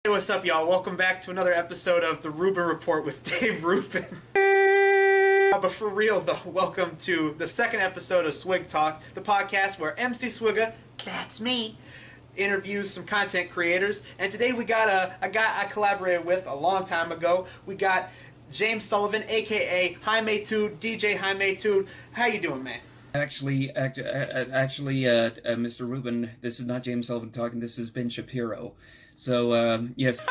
Hey, what's up, y'all? Welcome back to another episode of the Rubin Report with Dave Rubin. But for real, though, welcome to the second episode of SwigTalk, the podcast where MC Swigga, that's me, interviews some content creators. And today we got a guy I collaborated with a long time ago. We got James Sullivan, a.k.a. Jaimetud, DJ Jaimetud. How you doing, man? Actually, Mr. Rubin, this is not James Sullivan talking. This is Ben Shapiro. So, yes.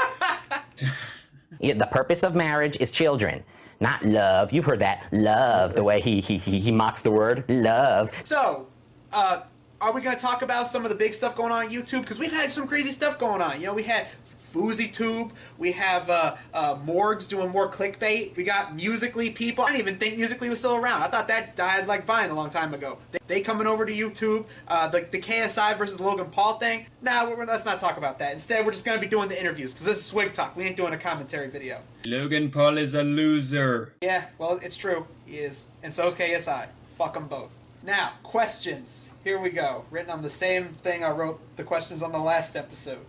The purpose of marriage is children, not love. You've heard that. Love, the way he mocks the word love. So, are we going to talk about some of the big stuff going on YouTube? Because we've had some crazy stuff going on. You know, we had FoozyTube, we have Morgs doing more clickbait, we got Musically people. I didn't even think Musically was still around. I thought that died like Vine a long time ago. They coming over to YouTube, the KSI versus Logan Paul thing. Nah, let's not talk about that. Instead, we're just going to be doing the interviews, because this is Swig Talk. We ain't doing a commentary video. Logan Paul is a loser. Yeah, well, it's true. He is. And so is KSI. Fuck them both. Now, questions. Here we go. Written on the same thing I wrote the questions on the last episode.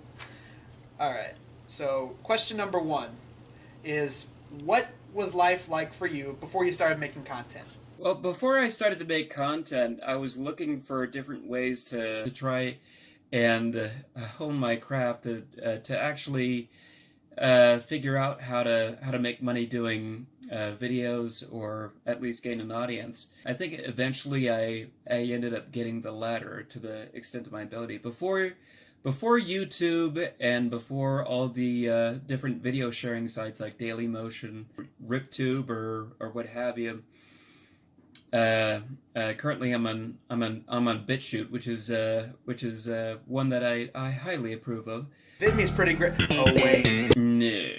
Alright, so question number one is, what was life like for you before you started making content? Well, before I started to make content, I was looking for different ways to try and hone my craft, to actually figure out how to make money doing videos, or at least gain an audience. I think eventually I ended up getting the latter to the extent of my ability. Before YouTube and before all the different video sharing sites like Dailymotion, RipTube, or what have you, currently I'm on BitChute, which is one that I highly approve of. VidMe's pretty great. Oh wait. No.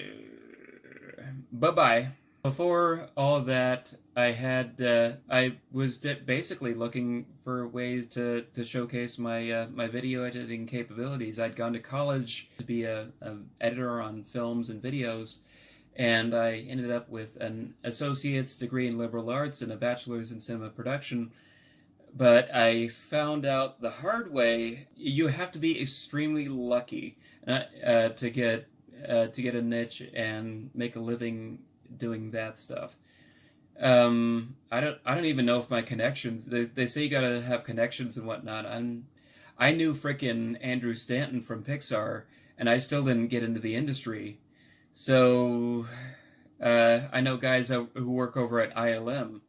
Bye-bye. Before all of that, I was basically looking for ways to showcase my my video editing capabilities. I'd gone to college to be an editor on films and videos, and I ended up with an associate's degree in liberal arts and a bachelor's in cinema production. But I found out the hard way, you have to be extremely lucky to get a niche and make a living doing that stuff. I don't even know if my connections, they say you gotta have connections and whatnot. I knew frickin' Andrew Stanton from Pixar, and I still didn't get into the industry. So I know guys who work over at ILM,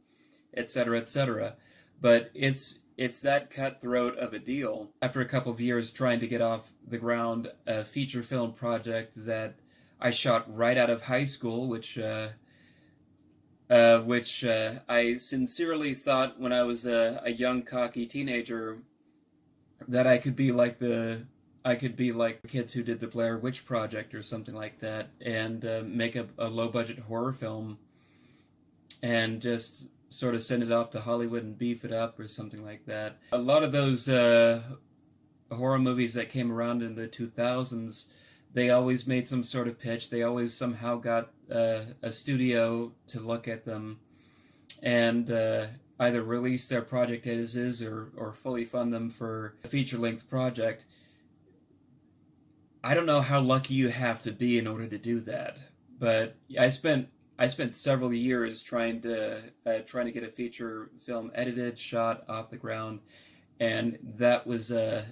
etc., etc. But it's that cutthroat of a deal. After a couple of years trying to get off the ground, a feature film project that I shot right out of high school, which I sincerely thought when I was a young cocky teenager that I could be like the kids who did the Blair Witch Project or something like that, and make a low budget horror film and just sort of send it off to Hollywood and beef it up or something like that. A lot of those horror movies that came around in the 2000s, they always made some sort of pitch. They always somehow got a studio to look at them and either release their project as is or fully fund them for a feature-length project. I don't know how lucky you have to be in order to do that, but I spent several years trying to get a feature film edited, shot, off the ground, and that was a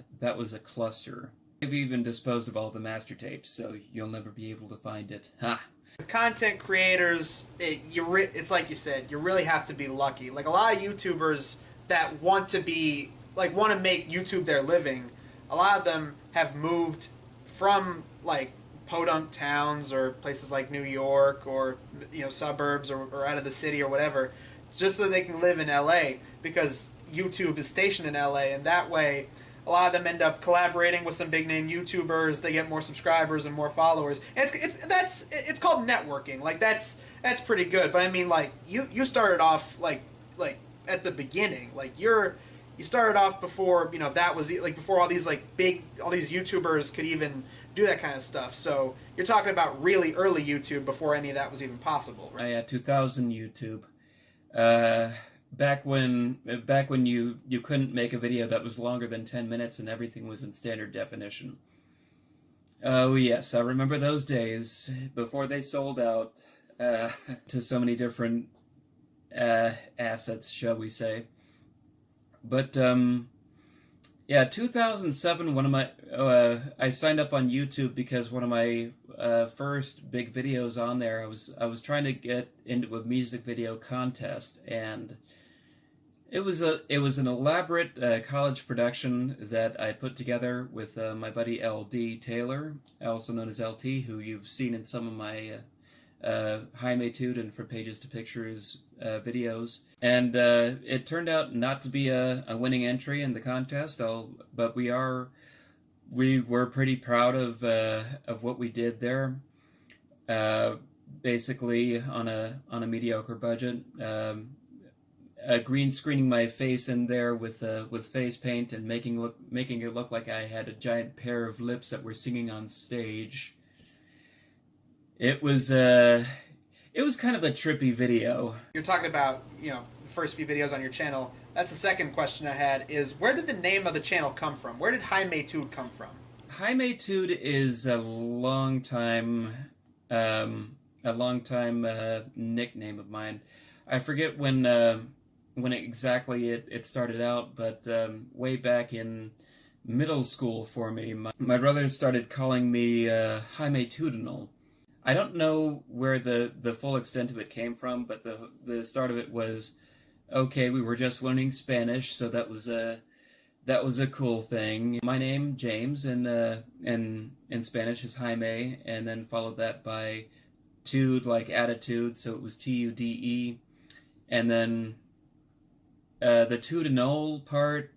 cluster. I've even disposed of all the master tapes, so you'll never be able to find it. Ha! Content creators, it's like you said, you really have to be lucky. Like a lot of YouTubers that want to make YouTube their living, a lot of them have moved from like podunk towns or places like New York, or suburbs, or out of the city or whatever, just so they can live in LA, because YouTube is stationed in LA, and that way a lot of them end up collaborating with some big name YouTubers. They get more subscribers and more followers, and it's called networking. Like that's pretty good. But I mean, like you started off like at the beginning. Like you started off before that was like before all these YouTubers could even do that kind of stuff. So you're talking about really early YouTube before any of that was even possible, right? Yeah, 2000 YouTube. Back when you couldn't make a video that was longer than 10 minutes and everything was in standard definition. Oh yes, I remember those days before they sold out to so many different assets, shall we say. But yeah, 2007. One of my I signed up on YouTube because one of my first big videos on there, I was trying to get into a music video contest, and it was an elaborate college production that I put together with my buddy LD Taylor, also known as LT, who you've seen in some of my Jaimetud and From Pages to Pictures videos. And it turned out not to be a winning entry in the contest, but we were pretty proud of what we did there. Basically on a mediocre budget. Green screening my face in there with face paint and making it look like I had a giant pair of lips that were singing on stage. It was kind of a trippy video. You're talking about, the first few videos on your channel. That's the second question I had, is where did the name of the channel come from? Where did Jaimetud come from? Jaimetud is a long time nickname of mine. I forget when exactly it started out, but way back in middle school for me, my brother started calling me Jaimetudinal. I don't know where the full extent of it came from, but the start of it was, okay, we were just learning Spanish, so that was a cool thing. My name, James, in Spanish is Jaime, and then followed that by Tude, like attitude, so it was Tude, and then the Tudinol part,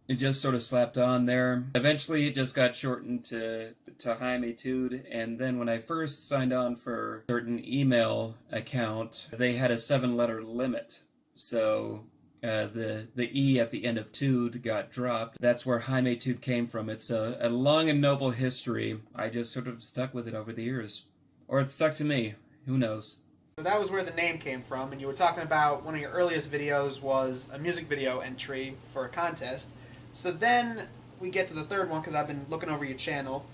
it just sort of slapped on there. Eventually it just got shortened to Jaimetud, and then when I first signed on for a certain email account, they had a 7-letter limit, so the E at the end of Tude got dropped. That's where Jaimetud came from. It's a long and noble history. I just sort of stuck with it over the years. Or it stuck to me. Who knows? So that was where the name came from, and you were talking about one of your earliest videos was a music video entry for a contest. So then we get to the third one, because I've been looking over your channel,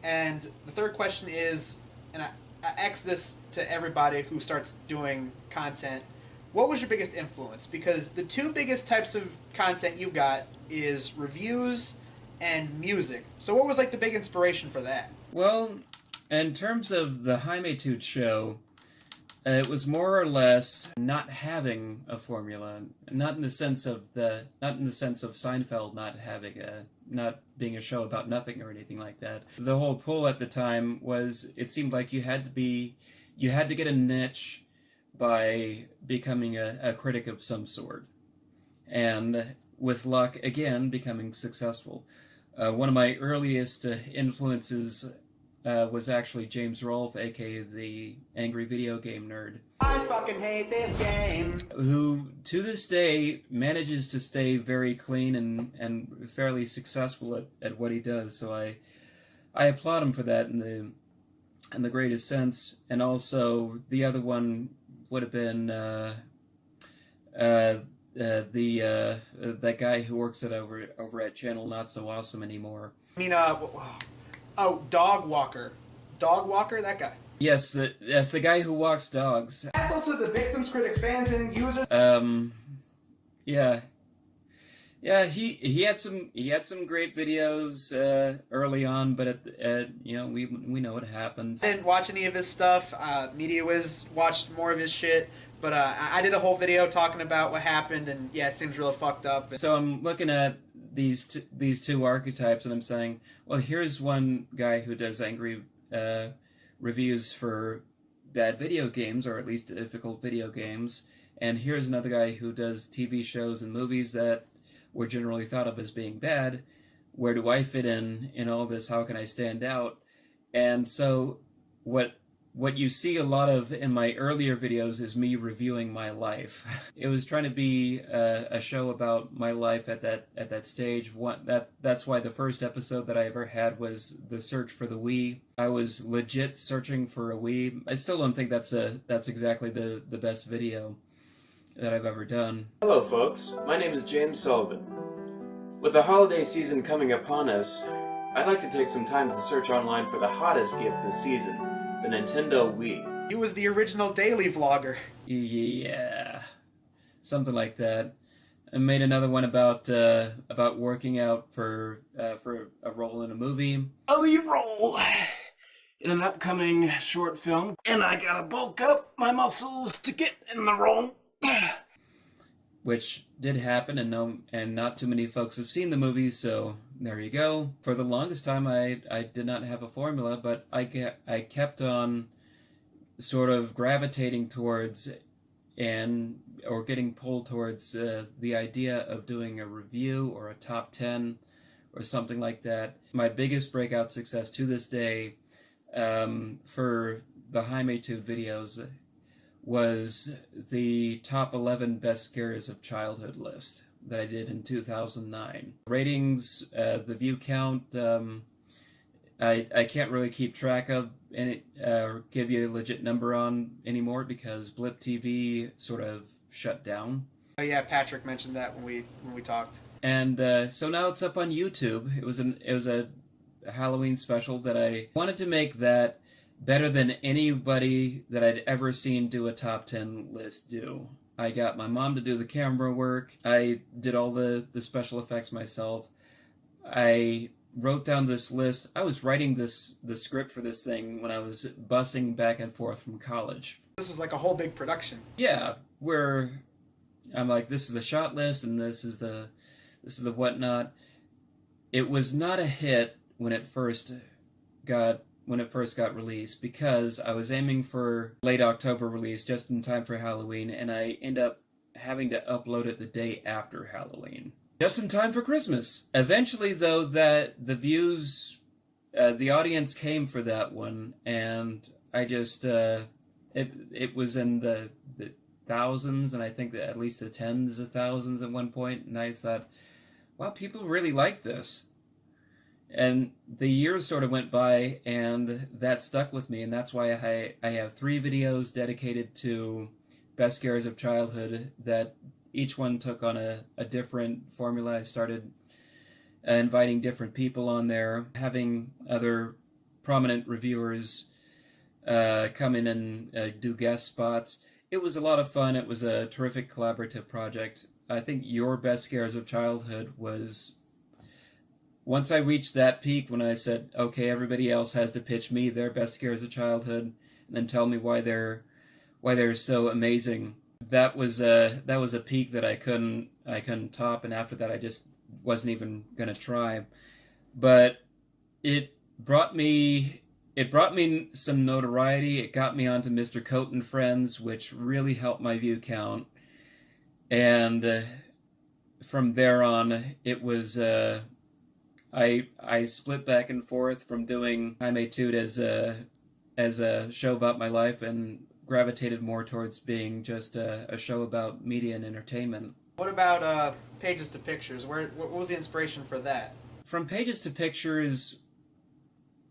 and the third question is, and I ask this to everybody who starts doing content, what was your biggest influence? Because the two biggest types of content you've got is reviews and music. So what was like the big inspiration for that? Well, in terms of the Jaimetud show, it was more or less not having a formula, not in the sense of Seinfeld not being a show about nothing or anything like that. The whole pull at the time was, it seemed like you had to get a niche by becoming a critic of some sort, and with luck, again, becoming successful. One of my earliest influences was actually James Rolfe, aka the Angry Video Game Nerd. I fucking hate this game! Who, to this day, manages to stay very clean and fairly successful at what he does, so I applaud him for that in the greatest sense. And also, the other one would have been that guy who works over at Channel Not So Awesome Anymore. I mean, Dogwalker. Dogwalker, that guy. Yes, the guy who walks dogs. Asshole to the victims, critics, fans, and users. Yeah, he had some great videos early on, but we know what happens. I didn't watch any of his stuff. MediaWiz watched more of his shit, but I did a whole video talking about what happened, and yeah, it seems real fucked up. So I'm looking at these two archetypes, and I'm saying, well, here's one guy who does angry reviews for bad video games, or at least difficult video games, and here's another guy who does TV shows and movies that were generally thought of as being bad. Where do I fit in all this? How can I stand out? And so what you see a lot of in my earlier videos is me reviewing my life. It was trying to be a show about my life at that stage. That's why the first episode that I ever had was the search for the Wii. I was legit searching for a Wii. I still don't think that's exactly the best video that I've ever done. Hello folks, my name is James Sullivan. With the holiday season coming upon us, I'd like to take some time to search online for the hottest gift this season, the Nintendo Wii. He was the original daily vlogger. Yeah, something like that. I made another one about working out for a role in a movie. A lead role in an upcoming short film, and I gotta bulk up my muscles to get in the role. Which did happen, and not too many folks have seen the movie, so there you go. For the longest time, I did not have a formula, but I kept on sort of gravitating towards or getting pulled towards the idea of doing a review or a top 10 or something like that. My biggest breakout success to this day for the Jaimetud videos was the top 11 best scares of childhood list that I did in 2009. Ratings, the view count, I can't really keep track of and give you a legit number on anymore because Blip TV sort of shut down. Oh yeah, Patrick mentioned that when we talked. And so now it's up on YouTube. It was a Halloween special that I wanted to make that better than anybody that I'd ever seen do a top 10 list do. I got my mom to do the camera work. I did all the special effects myself. I wrote down this list. I was writing the script for this thing when I was busing back and forth from college. This was like a whole big production. Yeah, where I'm like, this is the shot list and this is the whatnot. It was not a hit when it first got released because I was aiming for late October release just in time for Halloween, and I end up having to upload it the day after Halloween. Just in time for Christmas. Eventually, though, that the views, the audience came for that one, and I just, it was in the thousands, and I think that at least the tens of thousands at one point, and I thought, wow, people really like this. And the years sort of went by, and that stuck with me, and that's why I have 3 videos dedicated to best scares of childhood that each one took on a different formula. I started inviting different people on there, having other prominent reviewers come in and do guest spots. It was a lot of fun. It was a terrific collaborative project. I think your best scares of childhood was, once I reached that peak when I said, okay, everybody else has to pitch me their best scares of childhood and then tell me why they're so amazing. That was a peak that I couldn't top, and after that I just wasn't even gonna try. But it brought me some notoriety. It got me onto Mr. Coat and Friends, which really helped my view count. And from there on, it was I split back and forth from doing Jaimetud as a show about my life and gravitated more towards being just a show about media and entertainment. What about Pages to Pictures? What was the inspiration for that? From Pages to Pictures,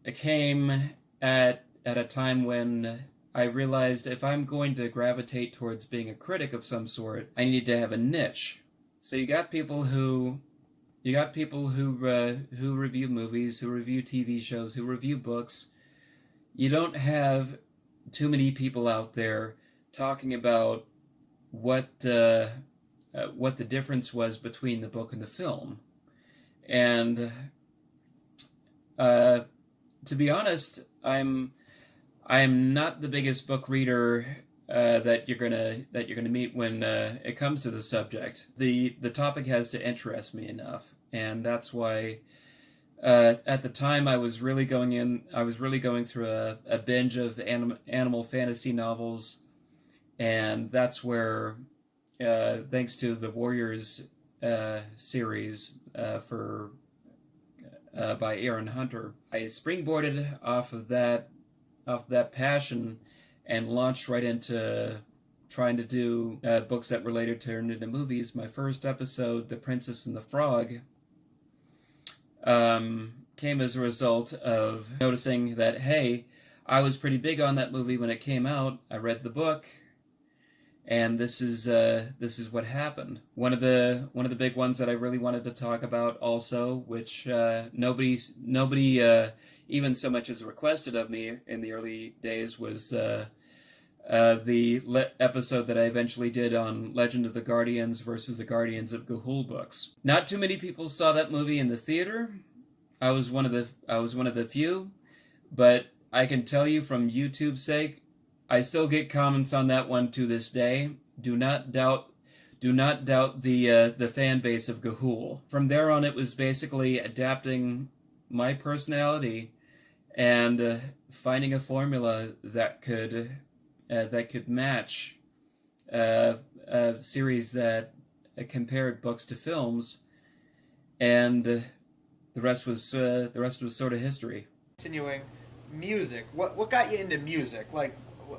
it came at a time when I realized if I'm going to gravitate towards being a critic of some sort, I need to have a niche. So you got people who review movies, who review TV shows, who review books. You don't have too many people out there talking about what the difference was between the book and the film. And to be honest, I'm not the biggest book reader that you're gonna meet when it comes to the subject. The topic has to interest me enough, and that's why at the time I was really going through a binge of animal fantasy novels, and that's where thanks to the Warriors series by Aaron Hunter, I springboarded off of that passion and launched right into trying to do books that were later turned into movies. My first episode, The Princess and the Frog, came as a result of noticing that, hey, I was pretty big on that movie when it came out. I read the book, and this is what happened. One of the big ones that I really wanted to talk about also, which nobody even so much as requested of me in the early days, was the episode that I eventually did on Legend of the Guardians versus the Guardians of Ga'Hoole books. Not too many people saw that movie in the theater. I was one of the few, but I can tell you from YouTube's sake, I still get comments on that one to this day. Do not doubt the fan base of Ga'Hoole. From there on, it was basically adapting my personality and finding a formula that could match a series that compared books to films, and the rest was sort of history. Continuing, music. What got you into music? Like,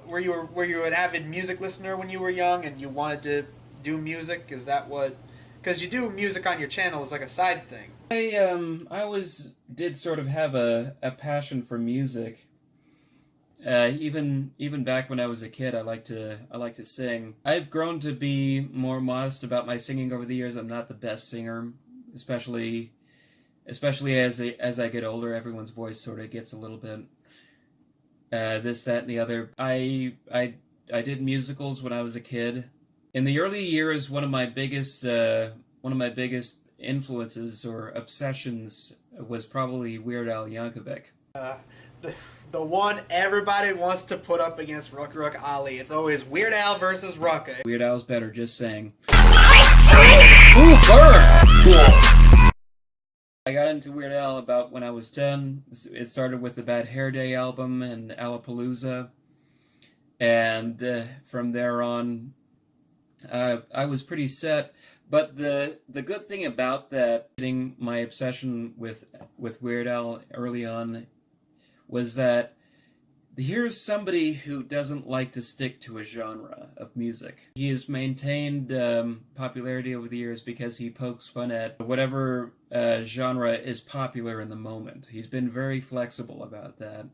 were you an avid music listener when you were young, and you wanted to do music? Is that what? Because you do music on your channel as like a side thing. I always did sort of have a passion for music. Even back when I was a kid, I like to sing. I've grown to be more modest about my singing over the years. I'm not the best singer, especially as I get older. Everyone's voice sort of gets a little bit this, that, and the other. I did musicals when I was a kid. In the early years, one of my biggest influences or obsessions was probably Weird Al Yankovic. The one everybody wants to put up against Rucka Ali. It's always Weird Al versus Rucka. Weird Al's better, just saying. Ooh, burn! I got into Weird Al about when I was 10. It started with the Bad Hair Day album and Alapalooza. And from there on, I was pretty set. But the good thing about that, getting my obsession with Weird Al early on, was that here's somebody who doesn't like to stick to a genre of music. He has maintained popularity over the years because he pokes fun at whatever genre is popular in the moment. He's been very flexible about that.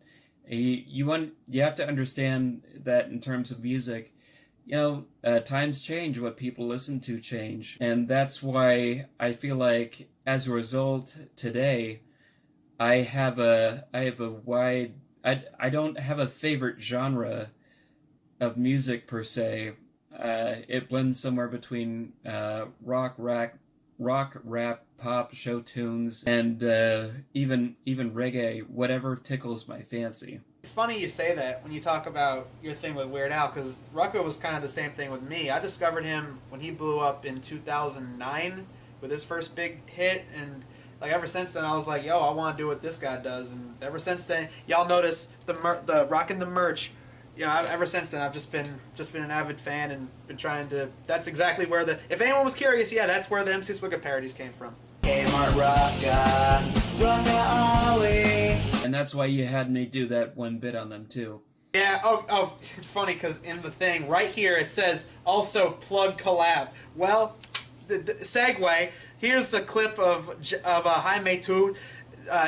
You have to understand that in terms of music, times change, what people listen to change. And that's why I feel like, as a result, today, I have a wide... I don't have a favorite genre of music, per se. It blends somewhere between rock, rap, pop, show tunes, and even reggae, whatever tickles my fancy. It's funny you say that when you talk about your thing with Weird Al, because Rucka was kind of the same thing with me. I discovered him when he blew up in 2009 with his first big hit, and like ever since then I was like, yo, I want to do what this guy does. And ever since then, y'all notice the rocking the merch. Ever since then I've just been an avid fan and been trying to. That's exactly where if anyone was curious, yeah, that's where the MC Swigga parodies came from. And that's why you had me do that one bit on them too. Yeah, oh, it's funny because in the thing, right here, it says, also plug collab. Well, the segue, here's a clip of Jaimetud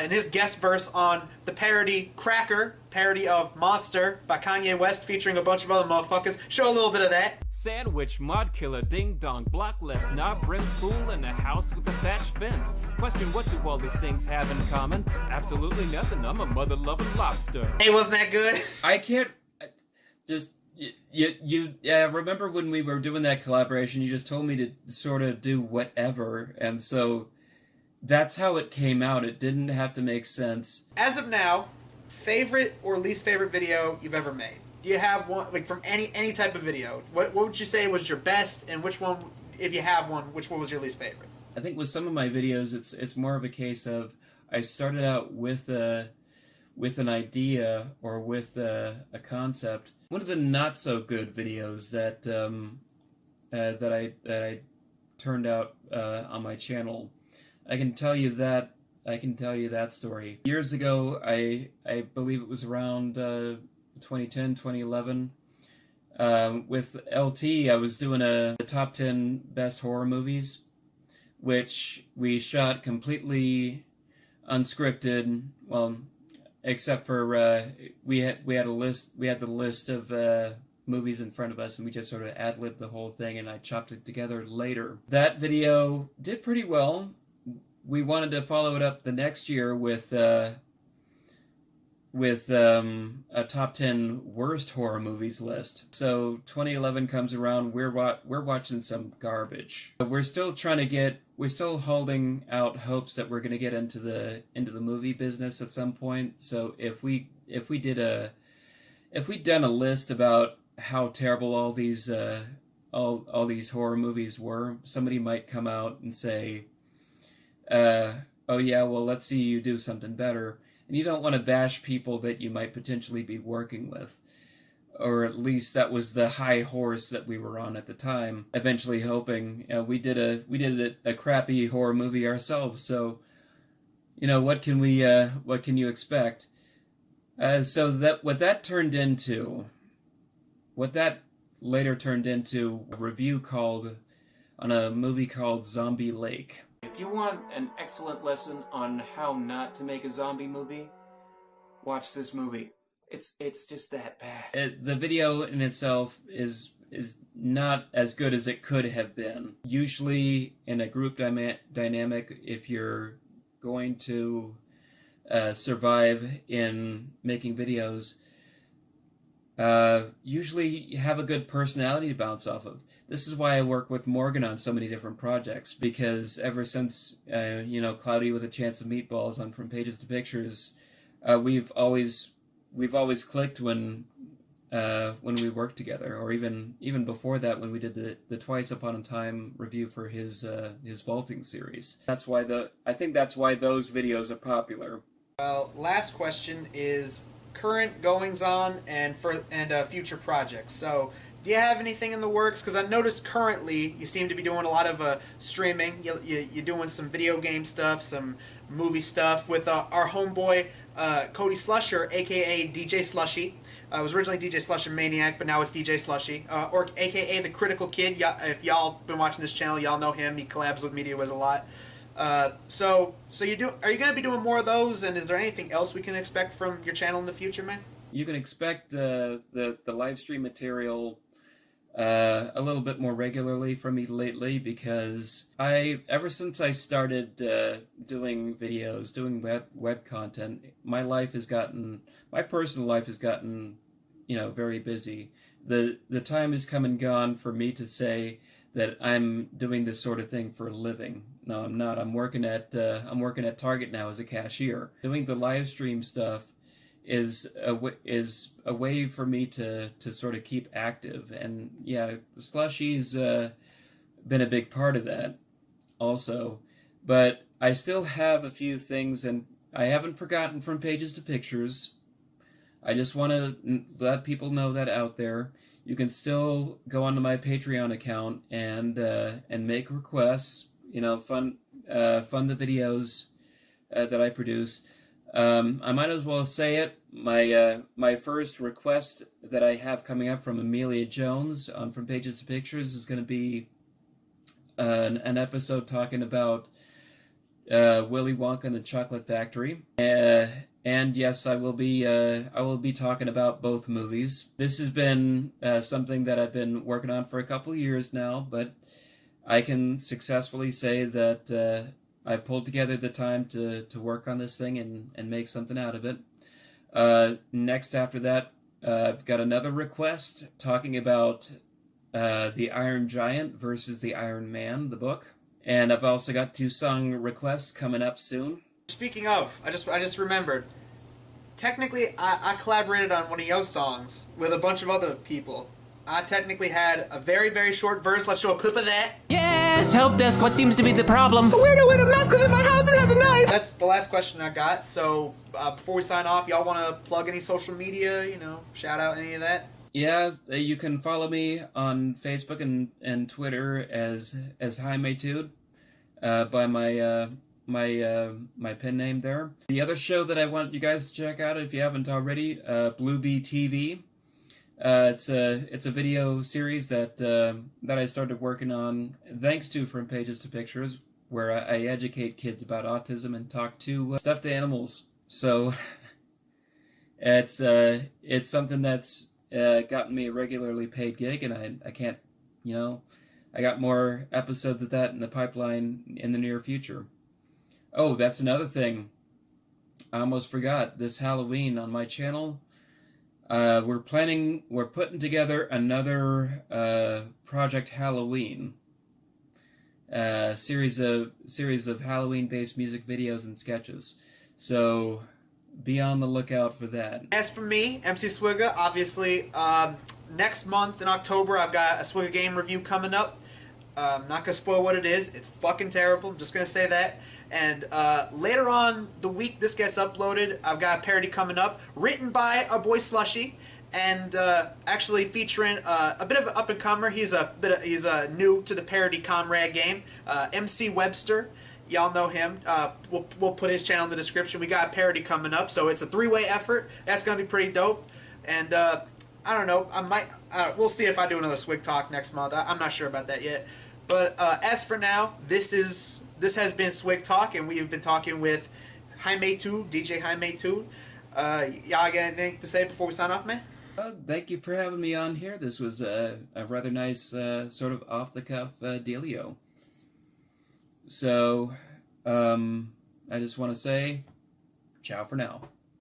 in his guest verse on the parody Cracker, parody of Monster by Kanye West featuring a bunch of other motherfuckers. Show a little bit of that. Sandwich, mod killer, ding dong, blockless, knob brim fool in a house with a thatched fence. Question, what do all these things have in common? Absolutely nothing. I'm a mother-loving lobster. Hey, wasn't that good? I can't just you remember when we were doing that collaboration, you just told me to sort of do whatever, and so that's how it came out. It didn't have to make sense. As of now, favorite or least favorite video you've ever made? Do you have one, like, from any type of video? What would you say was your best, and which one, if you have one, which one was your least favorite? I think with some of my videos, it's more of a case of I started out with an idea or with a concept. One of the not so good videos that I turned out on my channel, I can tell you that story. Years ago, I believe it was around 2010, 2011. With LT, I was doing a top 10 best horror movies, which we shot completely unscripted. Well, except for we had the list of movies in front of us, and we just sort of ad-libbed the whole thing, and I chopped it together later. That video did pretty well. We wanted to follow it up the next year with a top 10 worst horror movies list. So 2011 comes around, we're watching some garbage. But we're still holding out hopes that we're going to get into the movie business at some point. So if we'd done a list about how terrible all these horror movies were, somebody might come out and say, oh yeah, well, let's see you do something better. And you don't want to bash people that you might potentially be working with. Or at least that was the high horse that we were on at the time. Eventually hoping, we did a crappy horror movie ourselves, so what can you expect? So that what that later turned into a review on a movie called Zombie Lake. If you want an excellent lesson on how not to make a zombie movie, watch this movie. It's just that bad. The video in itself is not as good as it could have been. Usually in a group dynamic, if you're going to survive in making videos, usually you have a good personality to bounce off of. This is why I work with Morgan on so many different projects, because ever since Cloudy with a Chance of Meatballs on From Pages to Pictures, we've always clicked when we worked together, or even before that when we did the Twice Upon a Time review for his vaulting series. I think that's why those videos are popular. Well, last question is current goings-on and future projects. So, do you have anything in the works? Because I noticed currently you seem to be doing a lot of streaming. You're doing some video game stuff, some movie stuff with our homeboy Cody Slusher, aka DJ Slushy. It was originally DJ Slusher Maniac, but now it's DJ Slushy, or aka the Critical Kid. If y'all been watching this channel, y'all know him. He collabs with MediaWiz a lot. So are you going to be doing more of those? And is there anything else we can expect from your channel in the future, man? You can expect the live stream material a little bit more regularly from me lately, because ever since I started doing videos, doing web content, my personal life has gotten very busy. The time has come and gone for me to say that I'm doing this sort of thing for a living. No, I'm not. I'm working at Target now as a cashier. Doing the live stream stuff is a way for me to sort of keep active, and yeah, Slushy's been a big part of that also. But I still have a few things, and I haven't forgotten From Pages to Pictures. I just want to let people know that out there. You can still go onto my Patreon account and make requests. Fund the videos that I produce. I might as well say it. My first request that I have coming up from Amelia Jones on From Pages to Pictures is going to be an episode talking about Willy Wonka and the Chocolate Factory. And yes, I will be talking about both movies. This has been something that I've been working on for a couple of years now, but I can successfully say that I pulled together the time to work on this thing and make something out of it. Next after that, I've got another request talking about the Iron Giant versus the Iron Man, the book. And I've also got 2 song requests coming up soon. Speaking of, I just remembered. Technically, I collaborated on one of your songs with a bunch of other people. I technically had a very, very short verse. Let's show a clip of that. Yes, help desk, what seems to be the problem? The weirdo with a mask is in my house and has a knife! That's the last question I got, so before we sign off, y'all want to plug any social media, shout out any of that? Yeah, you can follow me on Facebook and Twitter as Jaimetud by my pen name there. The other show that I want you guys to check out, if you haven't already, Blue Bee TV. It's a video series that I started working on thanks to From Pages to Pictures, where I educate kids about autism and talk to stuffed animals. So it's something that's gotten me a regularly paid gig, and I can't, I got more episodes of that in the pipeline in the near future. Oh, that's another thing. I almost forgot. This Halloween on my channel, we're putting together another Project Halloween. Series of Halloween-based music videos and sketches. So be on the lookout for that. As for me, MC Swigga, obviously, next month in October, I've got a Swigga game review coming up. I'm not going to spoil what it is. It's fucking terrible. I'm just going to say that. And later on the week this gets uploaded, I've got a parody coming up, written by our boy Slushy, and actually featuring a bit of an up-and-comer. He's new to the parody comrade game, MC Webster. Y'all know him. We'll put his channel in the description. We got a parody coming up, so it's a three-way effort. That's gonna be pretty dope. And I don't know. We'll see if I do another SwigTalk next month. I'm not sure about that yet. But as for now, this has been SwigTalk, and we have been talking with Jaimetud, DJ Jaimetud. Y'all got anything to say before we sign off, man? Thank you for having me on here. This was a rather nice sort of off-the-cuff dealio. So, I just want to say, ciao for now.